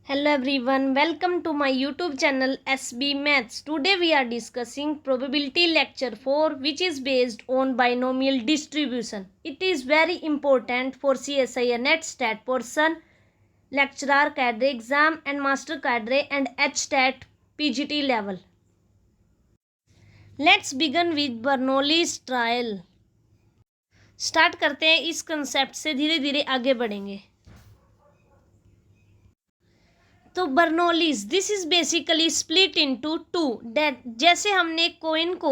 Hello everyone, welcome to my YouTube channel SB Maths. Today we are discussing probability lecture 4 which is based on binomial distribution. It is very important for CSI and NET-STAT portion, lecturer cadre exam and master cadre and HSTAT PGT level. Let's begin with Bernoulli's trial. Start करते हैं इस concept से, धीरे धीरे आगे बढ़ेंगे. तो Bernoulli's this is basically split into two. जैसे हमने एक कॉइन को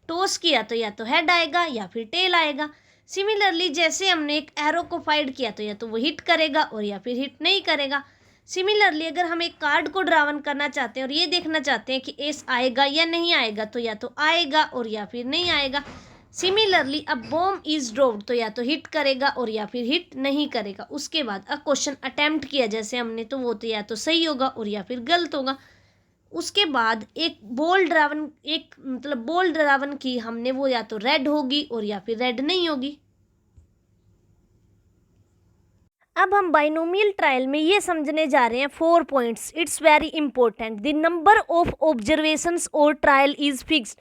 टॉस किया तो या तो हेड आएगा या फिर टेल आएगा. सिमिलरली जैसे हमने एक एरो को फाइट किया तो या तो वो हिट करेगा और या फिर हिट नहीं करेगा. सिमिलरली अगर हम एक कार्ड को ड्रावन करना चाहते हैं और ये देखना चाहते हैं कि एस आएगा या नहीं आएगा तो या तो आएगा और या फिर नहीं आएगा. सिमिलरली अब बॉम्ब इज ड्रॉप्ड तो या तो हिट करेगा और या फिर हिट नहीं करेगा. उसके बाद अ क्वेश्चन अटेम्प्ट किया जैसे हमने तो वो तो या तो सही होगा और या फिर गलत होगा. उसके बाद एक बॉल ड्रावन की हमने वो या तो रेड होगी और या फिर रेड नहीं होगी. अब हम बाइनोमियल ट्रायल में ये समझने जा रहे हैं 4 points. It's very important. The number of observations और ट्रायल इज फिक्स्ड.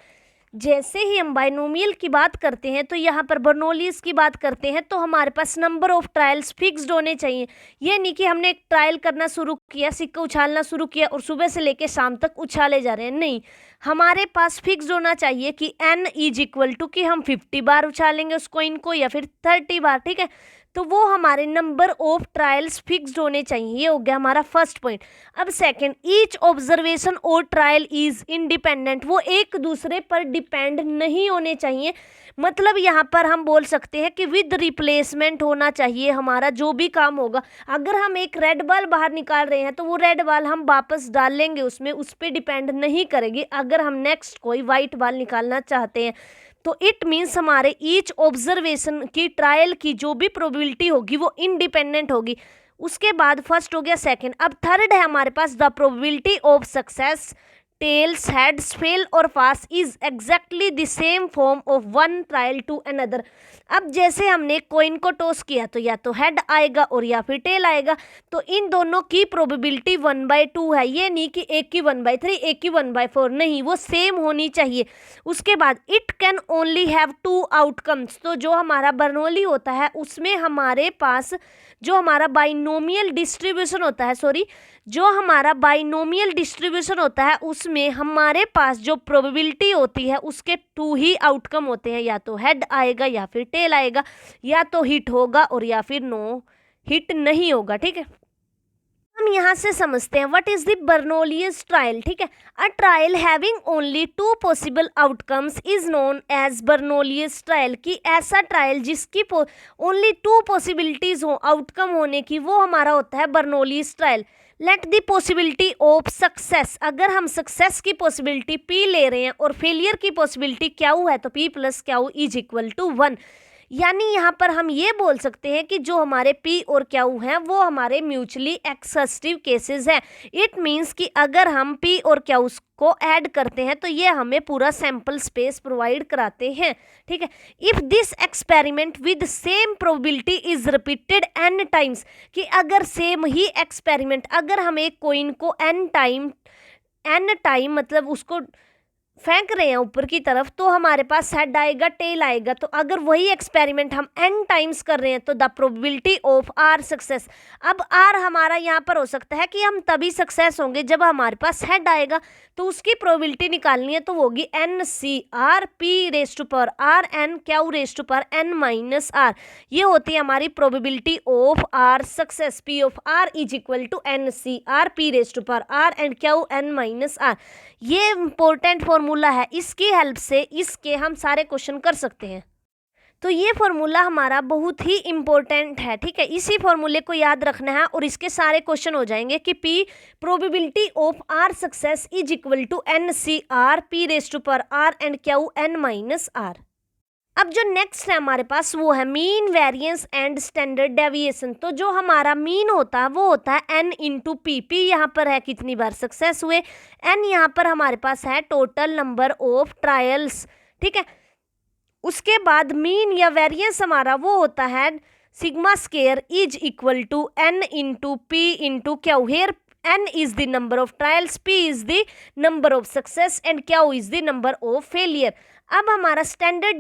जैसे ही हम बाइनोमियल की बात करते हैं तो यहाँ पर बर्नौलीज की बात करते हैं तो हमारे पास नंबर ऑफ ट्रायल्स फिक्स्ड होने चाहिए. ये नहीं कि हमने एक ट्रायल करना शुरू किया, सिक्का उछालना शुरू किया और सुबह से लेकर शाम तक उछाले जा रहे हैं. नहीं, हमारे पास फिक्स्ड होना चाहिए कि n इज इक्वल टू कि हम 50 बार उछालेंगे उस कॉइन को या फिर 30 बार. ठीक है, तो वो हमारे नंबर ऑफ ट्रायल्स फिक्स्ड होने चाहिए. ये हो गया हमारा फर्स्ट पॉइंट. अब सेकंड, ईच ऑब्जर्वेशन और ट्रायल इज इंडिपेंडेंट. वो एक दूसरे पर डिपेंड नहीं होने चाहिए. मतलब यहाँ पर हम बोल सकते हैं कि विद रिप्लेसमेंट होना चाहिए हमारा जो भी काम होगा. अगर हम एक रेड बॉल बाहर निकाल रहे हैं तो वो रेड बॉल हम वापस डाल लेंगे उसमें, उस पर डिपेंड नहीं करेगी. अगर हम नेक्स्ट कोई वाइट बॉल निकालना चाहते हैं तो इट मीन्स हमारे ईच ऑब्जर्वेशन की ट्रायल की जो भी प्रोबेबिलिटी होगी वो इंडिपेंडेंट होगी. उसके बाद फर्स्ट हो गया. सेकंड, अब थर्ड है हमारे पास the probability of success tails heads fail और pass is exactly the same form of one trial to another. अब जैसे हमने कॉइन को टॉस किया तो या तो हेड आएगा और या फिर टेल आएगा. तो इन दोनों की प्रोबेबिलिटी 1/2 है. ये नहीं कि एक की 1/3 एक की 1/4, नहीं, वो सेम होनी चाहिए. उसके बाद it can only have 2 outcomes. तो जो हमारा बर्नौली होता है उसमें हमारे पास जो हमारा बाइनोमियल डिस्ट्रीब्यूशन होता है उसमें हमारे पास जो प्रोबेबिलिटी होती है उसके 2 ही आउटकम होते हैं. या तो हेड आएगा या फिर टेल आएगा, या तो हिट होगा और या फिर नो हिट नहीं होगा. ठीक है, हम यहाँ से समझते हैं what is the Bernoulli's trial. ठीक है, a trial having only 2 possible outcomes is known as Bernoulli's trial. कि ऐसा ट्रायल जिसकी ओनली 2 पॉसिबिलिटीज हो आउटकम होने की, वो हमारा होता है Bernoulli's trial. Let the possibility of success. अगर हम सक्सेस की पॉसिबिलिटी p ले रहे हैं और फेलियर की पॉसिबिलिटी q है तो p + q is equal to 1. यानी यहाँ पर हम ये बोल सकते हैं कि जो हमारे P और Q हैं वो हमारे म्यूचुअली एक्सक्लूसिव केसेस हैं. इट मीन्स कि अगर हम P और Q को ऐड करते हैं तो ये हमें पूरा सैम्पल स्पेस प्रोवाइड कराते हैं. ठीक है, if this experiment with same probability is repeated n times. कि अगर सेम ही एक्सपेरिमेंट, अगर हम एक कॉइन को n टाइम मतलब उसको फेंक रहे हैं ऊपर की तरफ, तो हमारे पास हेड आएगा टेल आएगा. तो अगर वही एक्सपेरिमेंट हम n टाइम्स कर रहे हैं तो the probability of r success. अब r हमारा यहाँ पर हो सकता है कि हम तभी सक्सेस होंगे जब हमारे पास हेड आएगा. तो उसकी प्रोबेबिलिटी निकालनी है तो होगी NCR P⁻r n Q⁻n - r. ये होती है हमारी probability of r success. P of r is equal to NCR P⁻r and Qn - r. ये इंपॉर्टेंट फॉर्मूला है, इसकी हेल्प से इसके हम सारे क्वेश्चन कर सकते हैं. तो ये फॉर्मूला हमारा बहुत ही इंपॉर्टेंट है. ठीक है, इसी फॉर्मूले को याद रखना है और इसके सारे क्वेश्चन हो जाएंगे कि P probability of R success is equal to NCR P⁻r and Qn - r. अब जो नेक्स्ट है हमारे पास वो है mean variance and standard deviation. तो जो हमारा मीन होता है वो होता है n इंटू पी. पी यहाँ पर है कितनी बार सक्सेस हुए, n यहाँ पर हमारे पास है टोटल नंबर ऑफ ट्रायल्स. ठीक है, उसके बाद मीन या वेरिएंस हमारा वो होता है sigma square is equal to n into p into Q. Here n is the number of trials, p is the number of success and q is the number of failure. अब हमारा standard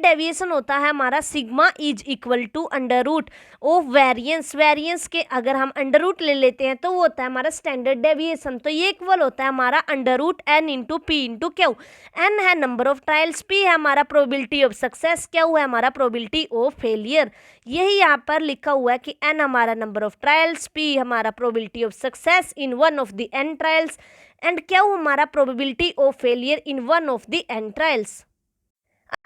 deviation होता है हमारा sigma is equal to under root of variance के अगर हम under root ले लेते हैं तो वो होता है हमारा स्टैंडर्ड डेविएशन। तो ये इक्वल होता है हमारा under root n into p into q. N है नंबर ऑफ ट्रायल्स, पी है हमारा प्रोबेबिलिटी ऑफ सक्सेस, क्यू है हमारा प्रोबेबिलिटी ऑफ फेलियर। यही यहाँ पर लिखा हुआ है कि एन हमारा नंबर ऑफ ट्रायल्स, पी हमारा probability of success in one of the n trials and क्या हमारा probability of failure in one of the n trials.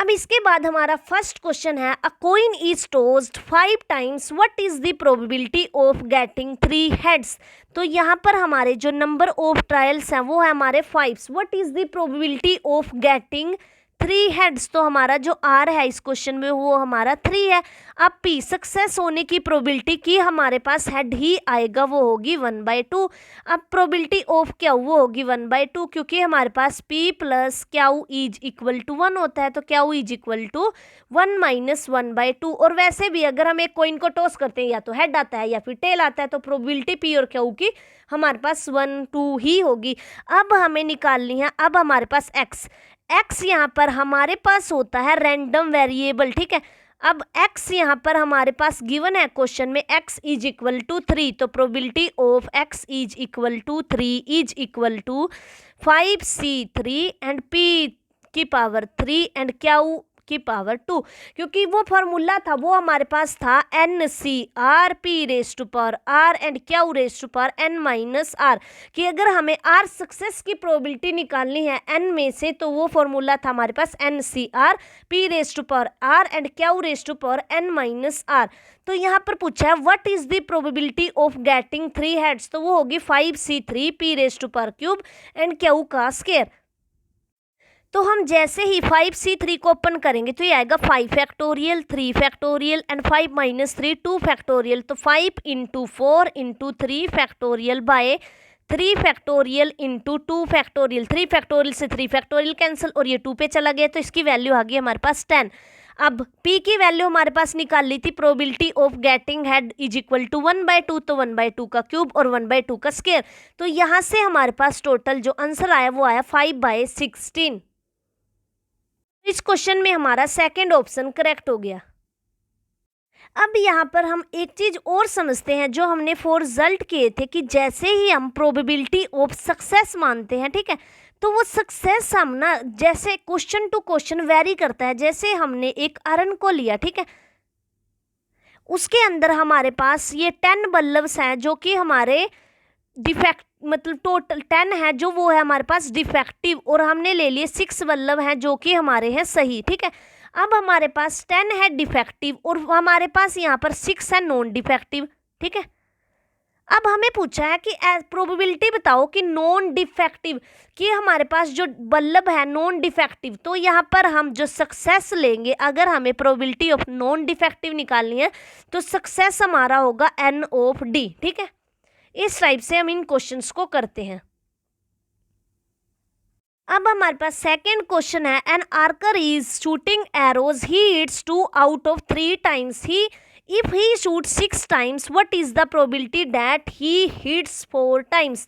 अब इसके बाद हमारा फर्स्ट क्वेश्चन है a coin is tossed 5 times, what is the probability of getting 3 heads. तो यहाँ पर हमारे जो नंबर ऑफ ट्रायल्स हैं वो है हमारे 5। What is the probability of getting 3 heads. तो हमारा जो आर है इस क्वेश्चन में वो हमारा 3 है। अब पी सक्सेस होने की प्रोबेबिलिटी की हमारे पास हेड ही आएगा वो होगी 1/2। अब प्रोबेबिलिटी ऑफ क्या वो होगी 1/2 क्योंकि हमारे पास p plus q is equal to 1 होता है तो q is equal to 1 minus 1/2। और वैसे भी अगर हम एक कॉइन को टॉस करते हैं या तो हेड आता है या फिर टेल आता है तो प्रोबेबिलिटी पी और क्यू की हमारे पास 1 2 ही होगी। अब हमें निकालनी है अब हमारे पास एक्स यहाँ पर हमारे पास होता है रैंडम वेरिएबल, ठीक है। अब x यहाँ पर हमारे पास गिवन है क्वेश्चन में x इज इक्वल टू 3 तो probability of x is equal to 3 is equal to 5c3 and p की पावर 3 एंड q की पावर 2 क्योंकि वो फॉर्मूला था वो हमारे पास था NCR P raise to power R and Q raise to power N minus R कि अगर हमें R सक्सेस की प्रोबेबिलिटी निकालनी है N में से तो वो फॉर्मूला था हमारे पास NCR P raise to power R and Q raise to power N minus R। तो यहाँ पर पूछा है what is the probability of getting 3 heads, तो वो होगी 5c3 P raise to power cube and Q का स्क्वायर। तो हम जैसे ही 5c3 को ओपन करेंगे तो ये आएगा 5 factorial 3 factorial and 5 minus 3 2 factorial. तो 5 into 4 into 3 factorial by 3 factorial into 2 factorial. 3 factorial से 3 फैक्टोरियल कैंसिल और ये 2 पे चला गया तो इसकी वैल्यू आ गई हमारे पास 10। अब p की वैल्यू हमारे पास निकाल ली थी probability of getting head is equal to 1/2 तो 1/2 का क्यूब और 1/2 का स्क्वायर। तो यहाँ से हमारे पास टोटल जो आंसर आया वो आया 5/16। इस क्वेश्चन में हमारा सेकंड ऑप्शन करेक्ट हो गया। अब यहाँ पर हम एक चीज और समझते हैं जो हमने फॉर रिजल्ट किए थे कि जैसे ही हम प्रोबेबिलिटी ऑफ सक्सेस मानते हैं, ठीक है, तो वो सक्सेस हम ना जैसे क्वेश्चन टू क्वेश्चन वेरी करता है। जैसे हमने एक आयरन को लिया, ठीक है, उसके अंदर हमारे पास ये 10 बल्ब्स हैं जो कि हमारे डिफेक्ट मतलब टोटल 10 है जो वो है हमारे पास डिफेक्टिव और हमने ले लिए 6 बल्ब हैं जो कि हमारे हैं सही, ठीक है। अब हमारे पास 10 है डिफेक्टिव और हमारे पास यहाँ पर 6 है नॉन डिफेक्टिव, ठीक है। अब हमें पूछा है कि प्रोबेबिलिटी बताओ कि नॉन डिफेक्टिव कि हमारे पास जो बल्ब है नॉन डिफेक्टिव, तो यहाँ पर हम जो सक्सेस लेंगे अगर हमें प्रोबेबिलिटी ऑफ नॉन डिफेक्टिव निकालनी है तो सक्सेस हमारा होगा N ऑफ D, ठीक है। इस टाइप से हम इन क्वेश्चंस को करते हैं। अब हमारे पास सेकंड क्वेश्चन है an archer is shooting arrows he hits 2 out of 3 times he if he shoot 6 times what is the probability that he hits 4 times.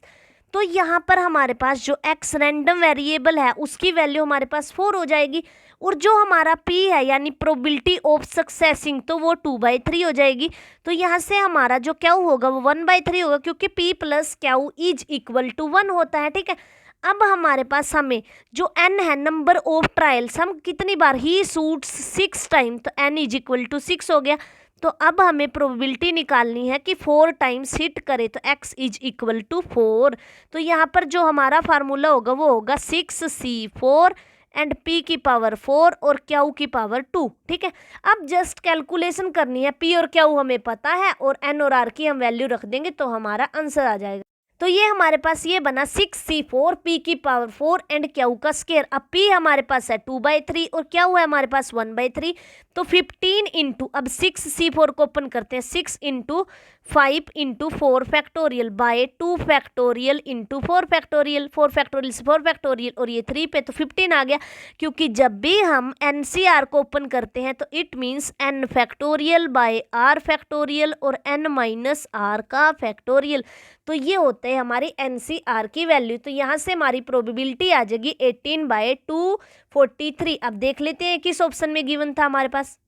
तो यहाँ पर हमारे पास जो x रैंडम वेरिएबल है उसकी वैल्यू हमारे पास 4 हो जाएगी और जो हमारा p है यानी प्रोबेबिलिटी ऑफ सक्सेसिंग तो वो 2/3 हो जाएगी। तो यहाँ से हमारा जो q होगा वो 1/3 होगा क्योंकि p plus q is equal to 1 होता है, ठीक है। अब हमारे पास हमें जो n है नंबर ऑफ ट्रायल्स हम कितनी बार ही शूट्स 6 टाइम तो n इज इक्वल टू 6 हो गया। तो अब हमें प्रोबेबिलिटी निकालनी है कि 4 टाइम्स हिट करे तो x इज इक्वल टू 4। तो यहाँ पर जो हमारा फार्मूला होगा वो होगा 6c4 एंड p की पावर 4 और q की पावर 2, ठीक है। अब जस्ट कैलकुलेशन करनी है, p और q हमें पता है और n और r की हम वैल्यू रख देंगे तो हमारा आंसर आ जाएगा। तो ये हमारे पास ये बना 6c4 p की पावर 4 एंड q का स्क्वायर। अब p हमारे पास है 2/3 और q है हमारे पास 1/3 तो 15 इंटू अब 6c4 को ओपन करते हैं 6 into 5 into 4 factorial by 2 factorial into 4 factorial, 4 factorial से 4 फैक्टोरियल और ये 3 पे तो 15 आ गया, क्योंकि जब भी हम NCR को ओपन करते हैं तो it means n factorial by r factorial और n माइनस r का फैक्टोरियल। तो ये होते हैं हमारी NCR की वैल्यू। तो यहाँ से हमारी प्रोबेबिलिटी आ जाएगी 18/243। अब देख लेते हैं किस ऑप्शन में गिवन था हमारे पास।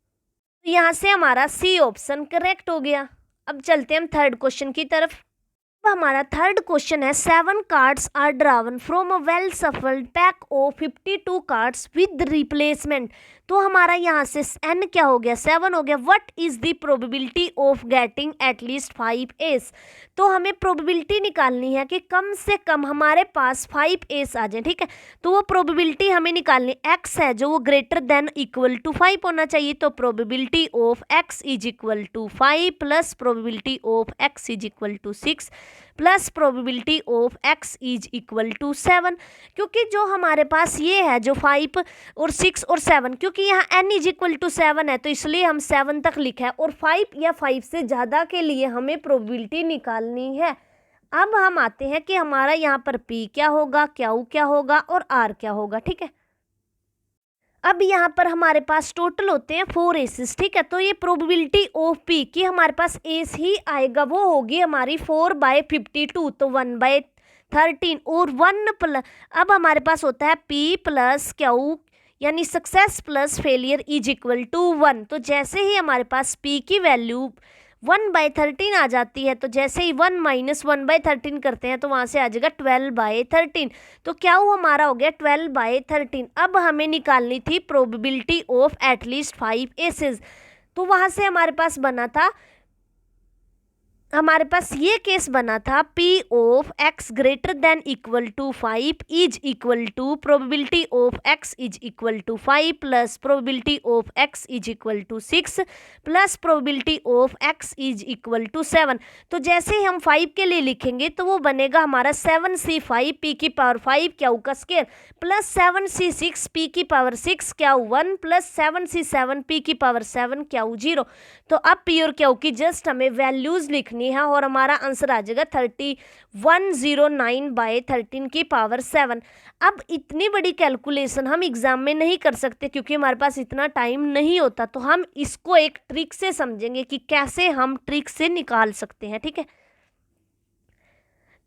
तो यहाँ से हमारा C ऑप्शन करेक्ट हो गया। अब चलते हैं हम थर्ड क्वेश्चन की तरफ। अब हमारा थर्ड क्वेश्चन है 7 cards are drawn from a well shuffled pack of 52 cards with replacement. तो हमारा यहाँ से n क्या हो गया, 7 हो गया। What is the probability of getting at least 5 S. तो हमें प्रोबेबिलिटी निकालनी है कि कम से कम हमारे पास 5 एस आ जाए, ठीक है। तो वो प्रोबेबिलिटी हमें निकालनी, x है जो वो ग्रेटर देन इक्वल टू 5 होना चाहिए। तो probability of x is equal to 5 plus probability of x is equal to 6 plus probability of x is equal to 7। क्योंकि जो हमारे पास ये है जो 5 और 6 और 7, क्योंकि यहाँ n इज इक्वल टू 7 है तो इसलिए हम 7 तक लिखा है, और 5 या 5 से ज़्यादा के लिए हमें प्रोबेबिलिटी निकालनी है। अब हम आते हैं कि हमारा यहाँ पर p क्या होगा, q क्या होगा और r क्या होगा, ठीक है। अब यहाँ पर हमारे पास टोटल होते हैं 4 एसेस, ठीक है। तो ये प्रोबेबिलिटी ऑफ p की हमारे पास एस ही आएगा, वो होगी हमारी 4/52, तो 1/13 और 1 प्लस। अब हमारे पास होता है p प्लस q यानी success plus failure is equal to 1। तो जैसे ही हमारे पास p की वैल्यू 1/13 आ जाती है, तो जैसे ही 1 माइनस 1/13 करते हैं तो वहाँ से आ जाएगा 12/13। तो क्या वो हमारा हो गया 12/13। अब हमें निकालनी थी प्रोबेबिलिटी ऑफ एटलीस्ट 5 एसेस। तो वहाँ से हमारे पास बना था, हमारे पास ये केस बना था p of x greater than equal to 5 is equal to probability of x is equal to 5 plus probability of x is equal to 6 plus probability of x is equal to 7। तो जैसे ही हम 5 के लिए लिखेंगे तो वो बनेगा हमारा 7c5 p की पावर 5 q का स्क्वायर प्लस 7c6 p की power 6 q 1 plus 7c7 p की पावर 7 q 0। तो अब p और q की जस्ट हमें वैल्यूज लिखनी है और हमारा आंसर आ जाएगा 3109/13 की पावर 7। अब इतनी बड़ी कैलकुलेशन हम एग्जाम में नहीं कर सकते क्योंकि हमारे पास इतना टाइम नहीं होता, तो हम इसको एक ट्रिक से समझेंगे कि कैसे हम ट्रिक से निकाल सकते हैं, ठीक है।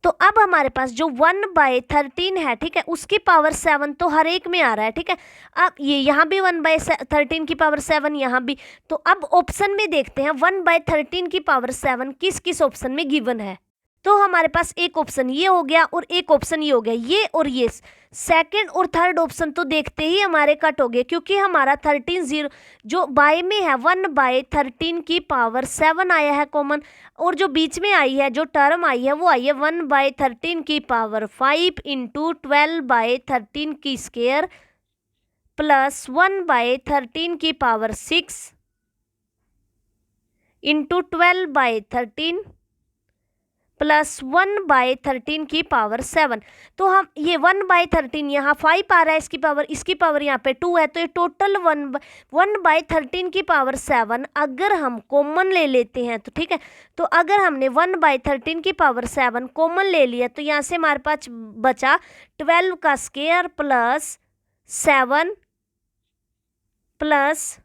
तो अब हमारे पास जो 1/13 है, ठीक है, उसकी पावर 7 तो हर एक में आ रहा है, ठीक है। अब ये यहाँ भी 1/13 की पावर 7 यहाँ भी। तो अब ऑप्शन में देखते हैं 1/13 की पावर 7 किस किस ऑप्शन में गिवन है। तो हमारे पास एक ऑप्शन ये हो गया और एक ऑप्शन ये हो गया, ये और ये। सेकंड और थर्ड ऑप्शन तो देखते ही हमारे कट हो गए क्योंकि हमारा 13 जो बाय में है 1/13 की पावर 7 आया है कॉमन, और जो बीच में आई है जो टर्म आई है वो आई है 1/13 की पावर 5 इंटू 12/13 की स्क्वायर प्लस 1/13 की पावर 6 इंटू 12/13 प्लस 1/13 की पावर 7। तो हम ये 1/13 यहाँ 5 आ रहा है, इसकी पावर यहाँ पे 2 है, तो ये टोटल 1/13 की पावर 7 अगर हम कॉमन ले लेते हैं तो ठीक है। तो अगर हमने 1/13 की पावर 7 कॉमन ले लिया तो यहाँ से हमारे पास बचा 12 का square plus 7 plus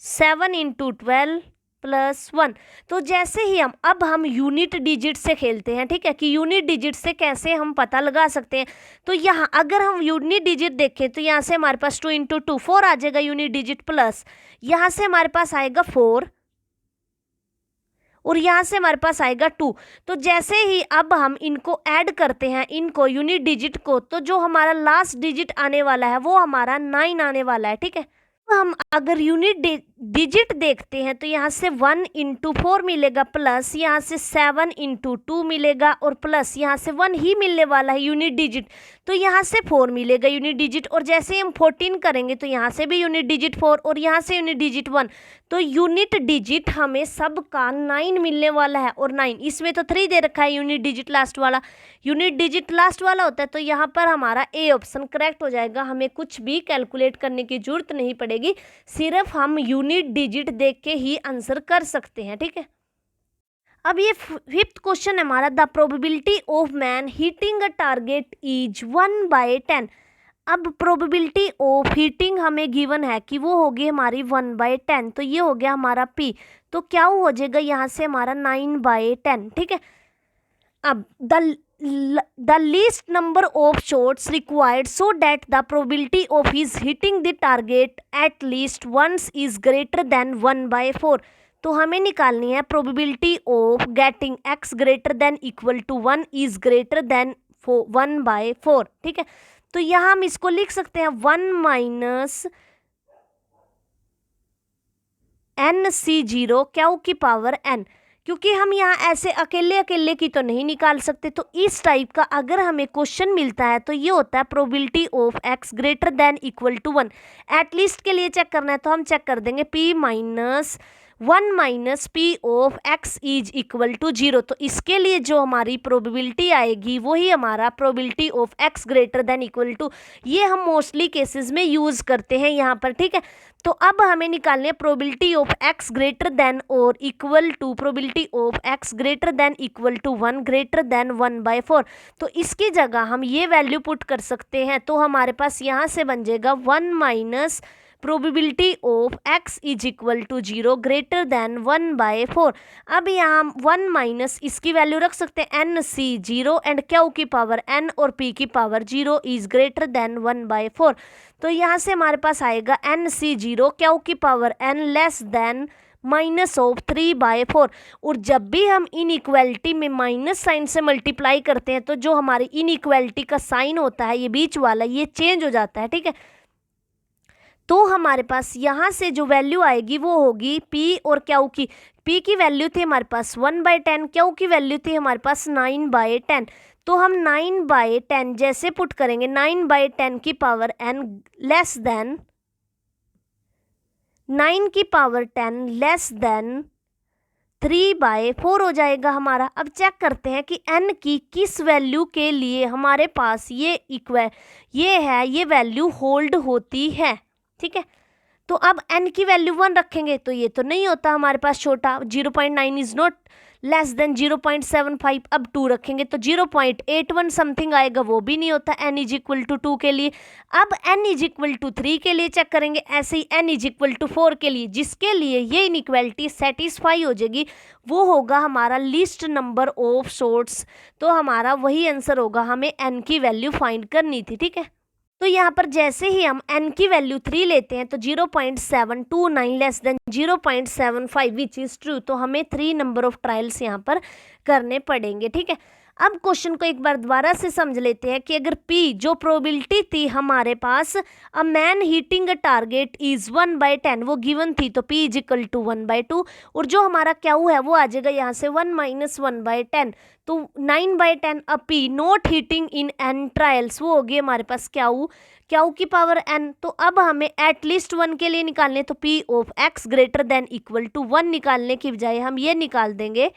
7 into 12 plus 1। तो जैसे ही हम यूनिट डिजिट से खेलते हैं, ठीक है, कि यूनिट डिजिट से कैसे हम पता लगा सकते हैं। तो यहाँ अगर हम यूनिट डिजिट देखें तो यहाँ से हमारे पास 2 इंटू 2 4 आ जाएगा यूनिट डिजिट, प्लस यहाँ से हमारे पास आएगा 4 और यहाँ से हमारे पास आएगा 2। तो जैसे ही अब हम इनको ऐड करते हैं, इनको यूनिट डिजिट को, तो जो हमारा लास्ट डिजिट आने वाला है वो हमारा 9 आने वाला है, ठीक है। हम अगर यूनिट डिजिट देखते हैं तो यहाँ से 1 इंटू 4 मिलेगा, प्लस यहाँ से 7 इंटू 2 मिलेगा और प्लस यहाँ से 1 ही मिलने वाला है यूनिट डिजिट, तो यहाँ से 4 मिलेगा यूनिट डिजिट। और जैसे हम 14 करेंगे तो यहाँ से भी यूनिट डिजिट 4 और यहाँ से यूनिट डिजिट 1। तो यूनिट डिजिट हमें सबका 9 मिलने वाला है, और 9 इसमें तो 3 दे रखा है यूनिट डिजिट लास्ट वाला, यूनिट डिजिट लास्ट वाला होता है। तो यहाँ पर हमारा ए ऑप्शन करेक्ट हो जाएगा, हमें कुछ भी कैलकुलेट करने की जरूरत नहीं पड़ेगी, सिर्फ हम यूनिट यूनिट डिजिट देख के ही आंसर कर सकते हैं, ठीक है। अब ये फिफ्थ क्वेश्चन है हमारा, the probability of man hitting a target is 1/10। अब प्रोबेबिलिटी ऑफ हिटिंग हमें गिवन है कि वो होगी हमारी 1/10, तो ये हो गया हमारा पी, तो क्या हो जाएगा यहाँ से हमारा 9/10, ठीक है। अब the least number of shots required so that the probability of his hitting the target at least once is greater than 1/4। तो हमें निकालनी है probability of getting x greater than equal to 1 is greater than 1/4, ठीक है। तो यहाँ हम इसको लिख सकते हैं 1 माइनस NC0 क्यू की पावर n, क्योंकि हम यहाँ ऐसे अकेले अकेले की तो नहीं निकाल सकते। तो इस टाइप का अगर हमें क्वेश्चन मिलता है तो ये होता है probability of x greater than equal to 1। At least के लिए चेक करना है तो हम चेक कर देंगे p minus 1 minus p of x is equal to 0। तो इसके लिए जो हमारी प्रोबेबिलिटी आएगी वही हमारा probability of x greater than equal to, ये हम मोस्टली केसेस में यूज़ करते हैं यहाँ पर, ठीक है। तो अब हमें निकालनी है probability of x greater than और equal to probability of x greater than equal to 1 greater than 1/4। तो इसकी जगह हम ये वैल्यू पुट कर सकते हैं, तो हमारे पास यहाँ से बन जाएगा 1 minus probability of x is equal to 0 greater than 1/4। अब यहाँ हम 1 माइनस इसकी वैल्यू रख सकते हैं NC0 एंड क्यू की पावर n और p की पावर 0 इज ग्रेटर देन 1/4। तो यहाँ से हमारे पास आएगा NC0 क्यू की power n less than minus of 3/4। और जब भी हम इनइक्वालिटी में माइनस साइन से मल्टीप्लाई करते हैं तो जो हमारी इनइक्वालिटी का साइन होता है ये बीच वाला ये चेंज हो जाता है, ठीक है। तो हमारे पास यहाँ से जो वैल्यू आएगी वो होगी p और क्यू की, p की वैल्यू थी हमारे पास 1/10, क्यू की वैल्यू थी हमारे पास 9/10। तो हम 9/10 जैसे पुट करेंगे 9/10 की पावर n लेस देन 9 की पावर 10 लेस देन 3/4 हो जाएगा हमारा। अब चेक करते हैं कि n की किस वैल्यू के लिए हमारे पास ये वैल्यू होल्ड होती है, ठीक है। तो अब n की वैल्यू 1 रखेंगे तो ये तो नहीं होता हमारे पास, छोटा 0.9 इज नॉट लेस देन 0.75। अब 2 रखेंगे तो 0.81 समथिंग आएगा, वो भी नहीं होता n इज इक्वल टू 2 के लिए। अब n इज इक्वल टू 3 के लिए चेक करेंगे, ऐसे ही n इज इक्वल टू 4 के लिए, जिसके लिए ये इनइक्वालिटी सेटिस्फाई हो जाएगी, वो होगा हमारा लीस्ट नंबर ऑफ शॉट्स। तो हमारा वही आंसर होगा, हमें n की वैल्यू फाइंड करनी थी, ठीक है। तो यहाँ पर जैसे ही हम n की वैल्यू 3 लेते हैं तो 0.729 less than 0.75 which is true. तो हमें 3 नंबर ऑफ ट्रायल्स यहाँ पर करने पड़ेंगे, ठीक है। अब क्वेश्चन को एक बार दोबारा से समझ लेते हैं कि अगर P जो प्रोबेबिलिटी थी हमारे पास a man hitting a target is 1/10 वो गिवन थी, तो P इज इक्वल टू 1/2। और जो हमारा क्यू है वो आ जाएगा यहाँ से 1 माइनस 1/10, तो 9/10। अब P not hitting in n trials वो होगी हमारे पास क्यू की पावर n। तो अब हमें एटलीस्ट 1 के लिए निकालने, तो P of x greater than equal to 1 निकालने की बजाय हम ये निकाल देंगे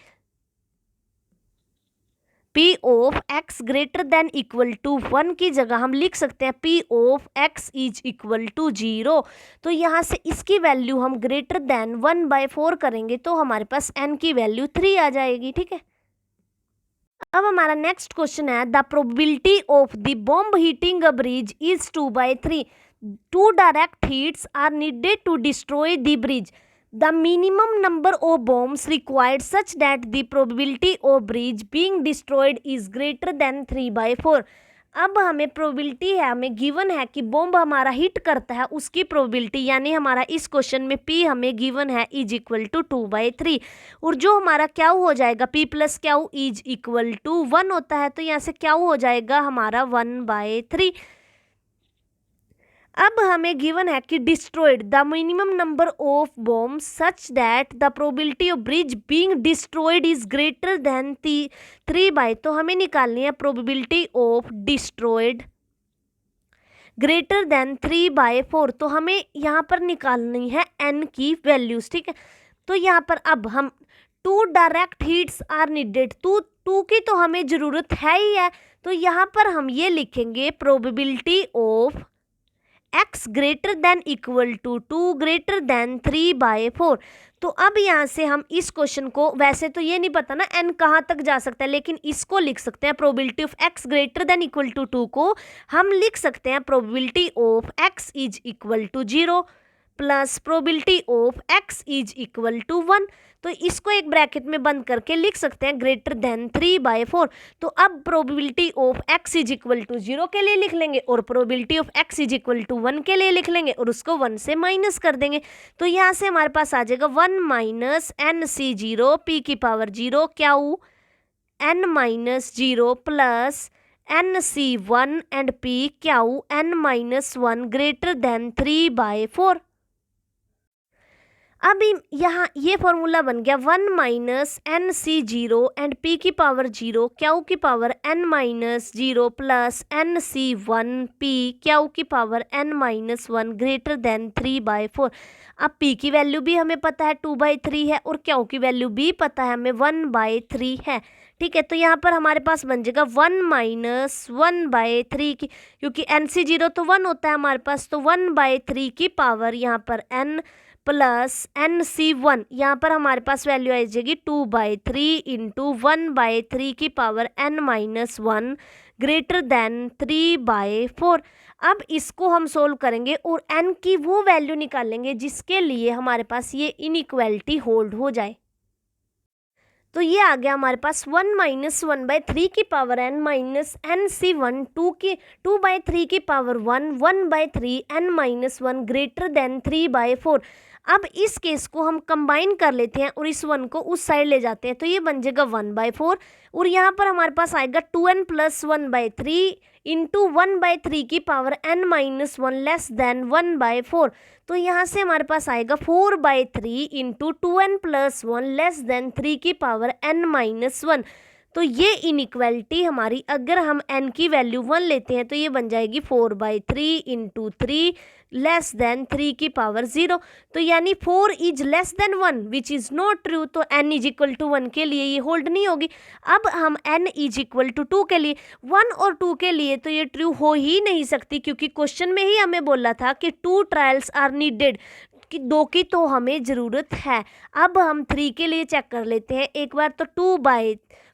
P of x greater than equal to 1 की जगह हम लिख सकते हैं P of x is equal to 0। तो यहाँ से इसकी वैल्यू हम ग्रेटर देन 1/4 करेंगे तो हमारे पास n की वैल्यू 3 आ जाएगी, ठीक है। अब हमारा नेक्स्ट क्वेश्चन है, the probability of the bomb hitting a bridge is 2/3। 2 direct hits are needed to destroy the bridge. The minimum number of bombs required such that the probability of bridge being destroyed is greater than 3/4। अब हमें probability है, हमें given है कि bomb हमारा hit करता है उसकी प्रोबेबिलिटी, यानी हमारा इस क्वेश्चन में P हमें गिवन है इज इक्वल टू 2/3। और जो हमारा क्या हो जाएगा P plus q is equal to 1 होता है, तो यहाँ से क्या हो जाएगा हमारा 1/3। अब हमें गिवन है कि destroyed the minimum number of bomb such that the probability of bridge being destroyed is greater then 3/, तो हमें निकालनी है probability of destroyed greater than 3/4। तो हमें यहाँ पर निकालनी है n की वैल्यूज, ठीक है। तो यहाँ पर अब हम 2 डायरेक्ट हिट्स आर नीडेड, 2 की तो हमें ज़रूरत है ही है, तो यहाँ पर हम ये लिखेंगे probability of x greater than equal to 2 greater than 3/4। तो अब यहाँ से हम इस क्वेश्चन को, वैसे तो ये नहीं पता ना n कहाँ तक जा सकता है, लेकिन इसको लिख सकते हैं probability of x greater than equal to 2 को हम लिख सकते हैं probability of x is equal to 0 plus probability of x is equal to 1। तो इसको एक ब्रैकेट में बंद करके लिख सकते हैं ग्रेटर देन 3/4। तो अब probability of x is equal to 0 के लिए लिख लेंगे और probability of x is equal to 1 के लिए लिख लेंगे और उसको 1 से माइनस कर देंगे। तो यहाँ से हमारे पास आ जाएगा 1 माइनस NC0 p की पावर 0 क्या n minus 0 plus NC1 and p क्या n माइनस 1 ग्रेटर देन 3/4। अब यहाँ ये फॉर्मूला बन गया 1 माइनस NC0 एंड p की पावर 0 क्या की power n minus 0 plus NC1 p क्या की power n minus 1 greater than 3/4। अब p की वैल्यू भी हमें पता है 2/3 है और क्या की वैल्यू भी पता है हमें 1/3 है। ठीक है, तो यहाँ पर हमारे पास बन जाएगा 1 माइनस 1/3 की, क्योंकि NC0 तो 1 होता है हमारे पास, तो 1/3 की पावर यहाँ पर n प्लस NC1 यहाँ पर हमारे पास वैल्यू आ जाएगी 2/3 इंटू 1/3 की power n minus 1 greater than 3/4। अब इसको हम सोल्व करेंगे और n की वो वैल्यू निकालेंगे जिसके लिए हमारे पास ये इनइक्वालिटी होल्ड हो जाए। तो ये आ गया हमारे पास 1 माइनस 1/3 की पावर n माइनस NC1 2/3 की power 1/3 n minus 1 greater than 3/4। अब इस केस को हम कंबाइन कर लेते हैं और इस 1 को उस साइड ले जाते हैं, तो ये बन जाएगा 1/4 और यहाँ पर हमारे पास आएगा 2n प्लस 1/3 इंटू 1/3 की power n minus 1 less than 1/4। तो यहाँ से हमारे पास आएगा 4/3 into 2n plus 1 less than 3 की पावर n माइनस 1। तो ये इनइक्वालिटी हमारी, अगर हम n की वैल्यू 1 लेते हैं तो ये बन जाएगी 4/3 इंटू 3 लेस देन 3 की पावर 0। तो यानी 4 is less than 1 which is not true, तो n इज इक्वल टू 1 के लिए ये होल्ड नहीं होगी। अब हम n इज इक्वल टू 2 के लिए, 1 और 2 के लिए तो ये ट्रू हो ही नहीं सकती, क्योंकि क्वेश्चन में ही हमें बोला था कि 2 ट्रायल्स आर नीडेड, कि 2 की तो हमें ज़रूरत है। अब हम 3 के लिए चेक कर लेते हैं एक बार, तो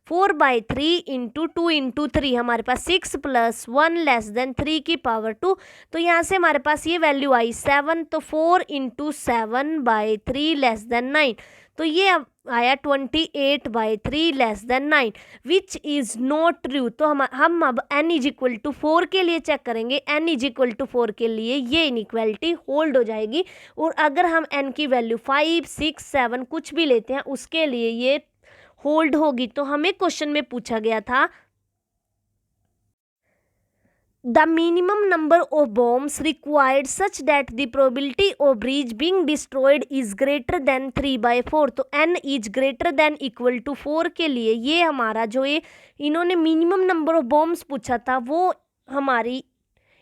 4/3 इंटू 2 इंटू 3 हमारे पास 6 प्लस 1 लेस देन 3 की पावर 2। तो यहाँ से हमारे पास ये वैल्यू आई 7, तो 4 इंटू 7/3 लेस देन 9। तो ये अब आया 28/3 less than 9 which is not true. तो हम अब n इज इक्वल टू 4 के लिए चेक करेंगे, n इज इक्वल टू 4 के लिए ये इनइक्वालिटी होल्ड हो जाएगी। और अगर हम n की वैल्यू 5, 6, 7 कुछ भी लेते हैं उसके लिए ये होल्ड होगी। तो हमें क्वेश्चन में पूछा गया था the minimum number of bombs required such that the probability of bridge being destroyed is greater than 3/4। तो n is greater than equal to 4 के लिए ये हमारा जो ये इन्होंने मिनिमम नंबर ऑफ बॉम्ब्स पूछा था वो हमारी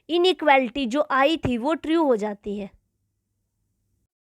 इनइक्वालिटी जो आई थी वो ट्रू हो जाती है।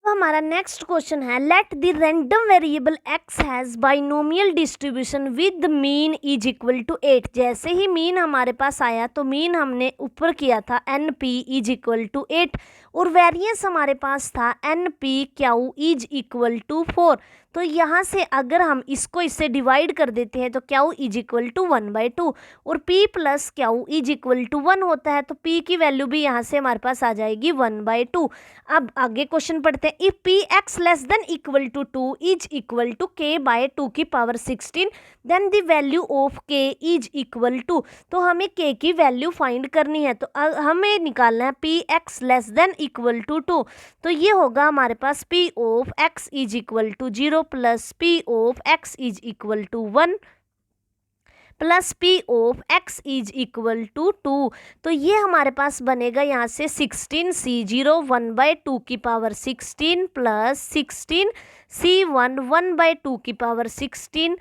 तो हमारा नेक्स्ट क्वेश्चन है let the random variable x has binomial distribution with mean is equal to 8। जैसे ही मीन हमारे पास आया तो मीन हमने ऊपर किया था NP इज इक्वल टू 8 और वेरिएंस हमारे पास था NP q is equal to 4। तो यहाँ से अगर हम इसको इससे डिवाइड कर देते हैं तो क्यू इज इक्वल टू 1/2 और P plus q is equal to 1 होता है, तो P की वैल्यू भी यहाँ से हमारे पास आ जाएगी 1/2। अब आगे क्वेश्चन पढ़ते हैं, if Px less than equal to 2 is equal to k/2 की power 16 then the value of k is equal to. तो हमें k की वैल्यू फाइंड करनी है, तो हमें निकालना है Px less than equal to 2। तो ये होगा हमारे पास P of x is equal to 0 plus P of x is equal to 1 plus P of x is equal to 2। तो ये हमारे पास बनेगा यहाँ से 16C0 1/2 की पावर 16 प्लस 16C1 1/2 की पावर 16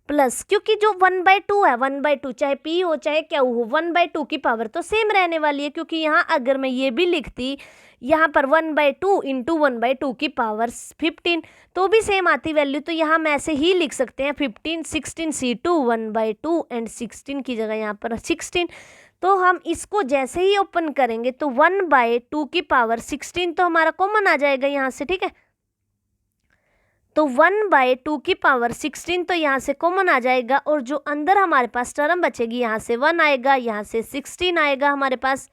प्लस, क्योंकि जो 1/2 है 1/2 चाहे P हो चाहे क्या हो 1/2 की पावर तो सेम रहने वाली है, क्योंकि यहाँ अगर मैं ये भी लिखती यहाँ पर 1/2 इंटू 1/2 की पावर 15 तो भी सेम आती वैल्यू। तो यहाँ हम ऐसे ही लिख सकते हैं 15 16C2 1/2 एंड 16 की जगह यहाँ पर 16। तो हम इसको जैसे ही ओपन करेंगे तो 1/2 की पावर 16 तो हमारा कॉमन आ जाएगा यहाँ से, ठीक है। तो 1/2 की पावर 16 तो यहाँ से कॉमन आ जाएगा, और जो अंदर हमारे पास टर्म बचेगी यहाँ से 1 आएगा, यहाँ से 16 आएगा हमारे पास,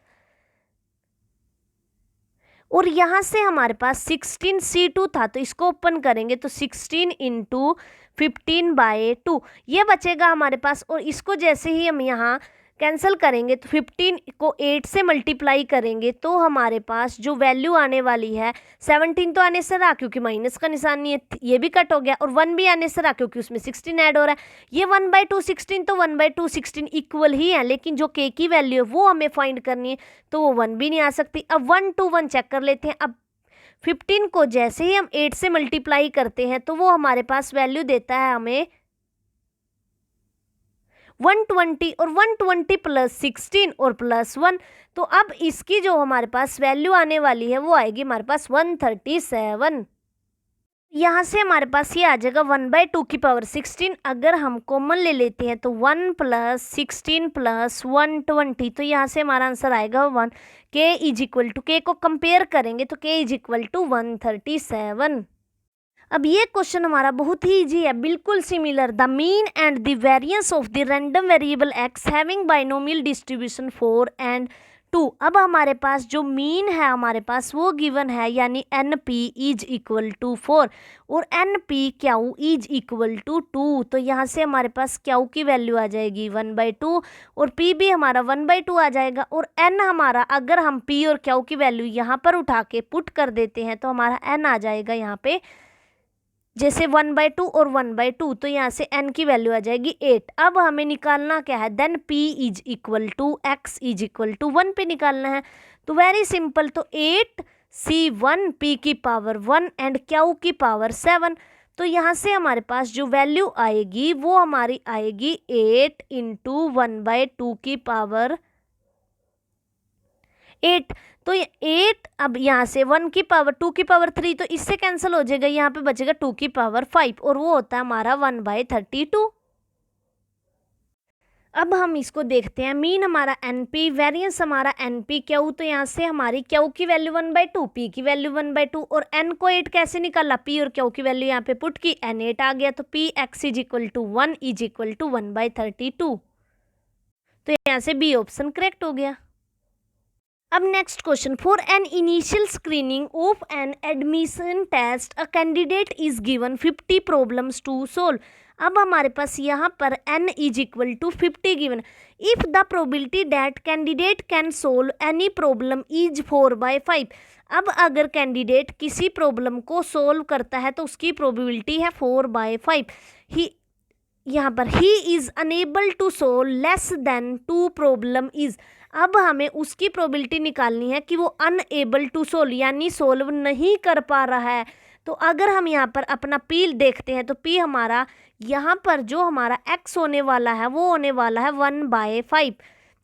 और यहाँ से हमारे पास 16C2 था, तो इसको ओपन करेंगे तो 16 × 15/2 ये बचेगा हमारे पास। और इसको जैसे ही हम यहाँ कैंसिल करेंगे तो 15 को 8 से मल्टीप्लाई करेंगे तो हमारे पास जो वैल्यू आने वाली है 17 तो आने से रहा क्योंकि माइनस का निशान नहीं है, ये भी कट हो गया, और 1 भी आने से रहा क्योंकि उसमें 16 ऐड हो रहा है। ये 1/2 16 तो 1/2 16 इक्वल ही है, लेकिन जो k की वैल्यू है वो हमें फाइंड करनी है, तो वो 1 भी नहीं आ सकती। अब 1 to 1 चेक कर लेते हैं। अब 15 को जैसे ही हम 8 से मल्टीप्लाई करते हैं तो वो हमारे पास वैल्यू देता है हमें 120, और 120 + 16 और +1, तो अब इसकी जो हमारे पास वैल्यू आने वाली है वो आएगी हमारे पास 137। यहाँ से हमारे पास ये आ जाएगा 1/2 की पावर 16। अगर हम कॉमन ले लेते हैं तो 1 + 16 + 120, तो यहाँ से हमारा आंसर आएगा 1। k को कंपेयर करेंगे तो k = 137। अब ये क्वेश्चन हमारा बहुत ही इजी है, बिल्कुल similar. The mean and the variance of the random variable x having binomial distribution 4 and 2। अब हमारे पास जो मीन है हमारे पास वो गिवन है, यानी NP = 4 और NPQ = 2। तो यहाँ से हमारे पास Q की वैल्यू आ जाएगी 1/2 और P भी हमारा 1/2 आ जाएगा, और N हमारा अगर हम P और Q की वैल्यू यहाँ पर उठा के पुट कर देते हैं तो हमारा N आ जाएगा यहाँ पे जैसे 1/2 और 1/2, तो यहाँ से n की वैल्यू आ जाएगी 8। अब हमें निकालना क्या है, देन p = x = 1 पे निकालना है। तो वेरी सिंपल, तो 8c1 p की पावर 1 एंड q की पावर 7। तो यहाँ से हमारे पास जो वैल्यू आएगी वो हमारी आएगी 8 × 1/2 की पावर 8। तो ये 8, अब यहाँ से 1 की पावर 2 की पावर 3, तो इससे कैंसिल हो जाएगा, यहाँ पे बचेगा 2 की पावर 5 और वो होता है हमारा 1/32। अब हम इसको देखते हैं, मीन हमारा NP, वेरिएंस हमारा NPQ। तो यहाँ से हमारी Q की वैल्यू 1/2, P की वैल्यू 1/2 और N को 8 कैसे निकाला, P और Q की वैल्यू यहाँ पे पुट की, N 8 आ गया। तो Px = 1 = 1/32। तो यहाँ से B ऑप्शन करेक्ट हो गया। अब next question, for an initial screening of an admission test a candidate is given 50 problems to solve. अब हमारे पास यहाँ पर n = 50 given. If the probability that candidate can solve any problem is 4/5। अब अगर कैंडिडेट किसी प्रॉब्लम को solve करता है तो उसकी प्रोबेबिलिटी है 4/5। ही यहाँ पर he is unable to solve less than 2 problems. अब हमें उसकी प्रोबेबिलिटी निकालनी है कि वो अनएबल टू सोल्व यानी सोल्व नहीं कर पा रहा है। तो अगर हम यहाँ पर अपना P देखते हैं तो P हमारा यहाँ पर जो हमारा X होने वाला है वो होने वाला है 1/5,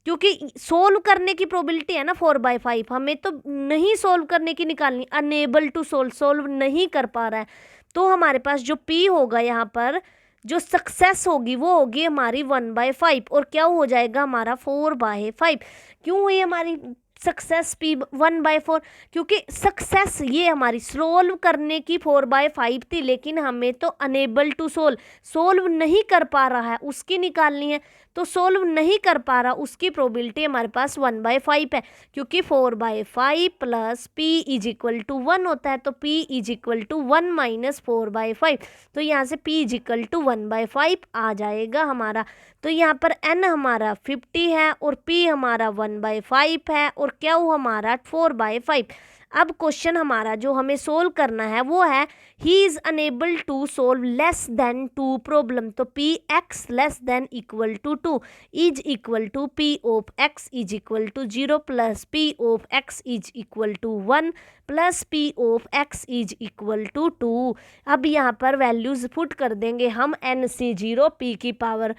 क्योंकि सोल्व करने की प्रोबेबिलिटी है ना 4/5, हमें तो नहीं सोल्व करने की निकालनी, अनएबल टू सोल्व, सोल्व नहीं कर पा रहा है। तो हमारे पास जो P होगा यहाँ पर जो सक्सेस होगी वो होगी हमारी 1/5 और क्या हो जाएगा हमारा 4/5। क्यों हुई हमारी सक्सेस P 1/4, क्योंकि सक्सेस ये हमारी सोल्व करने की 4/5 थी, लेकिन हमें तो अनेबल टू सोल्व नहीं कर पा रहा है उसकी निकालनी है। तो सोल्व नहीं कर पा रहा उसकी प्रोबेबिलिटी हमारे पास 1/5 है, क्योंकि 4/5 + P = 1 होता है। तो P = 1 - 4/5, तो यहाँ से P = 1/5 आ जाएगा हमारा। तो यहाँ पर N हमारा 50 है और P हमारा 1/5 है और Q हमारा 4/5। अब क्वेश्चन हमारा जो हमें सोल्व करना है वो है he is unable to solve less than 2 problem. तो Px < 2 is equal to P of x is equal to 0 plus P of x is equal to 1 plus P of x is equal to 2। अब यहाँ पर values put कर देंगे हम NC0 P की power,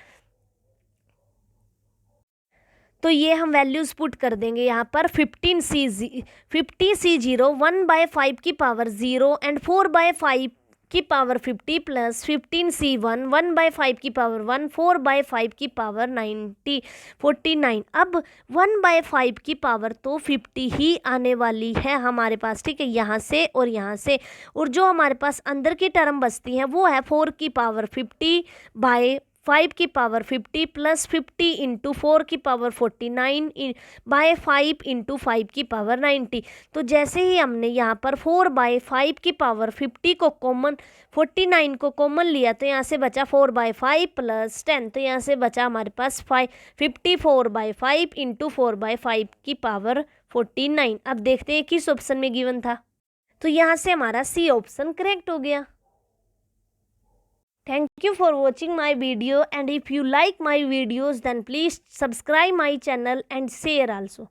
तो ये हम वैल्यूज़ पुट कर देंगे यहाँ पर 50C0 1/5 की पावर 0 एंड 4/5 की पावर 50 प्लस 15c1 1/5 की पावर 1 4/5 की पावर 49। अब 1/5 की पावर तो 50 ही आने वाली है हमारे पास, ठीक है, यहाँ से और यहाँ से। और जो हमारे पास अंदर की टर्म बचती है वो है 4 की पावर 50/5 की पावर 50 प्लस 50 इंटू 4 की पावर 49/5 इंटू 5 की पावर 90। तो जैसे ही हमने यहाँ पर 4/5 की पावर 50 को कॉमन 49 को कॉमन लिया तो यहाँ से बचा 4/5 प्लस 10, तो यहाँ से बचा हमारे पास 54/5 इंटू 4/5 की पावर 49। अब देखते हैं किस ऑप्शन में गिवन था, तो यहाँ से हमारा सी ऑप्शन करेक्ट हो गया। Thank you for watching my video, and if you like my videos then please subscribe my channel and share also.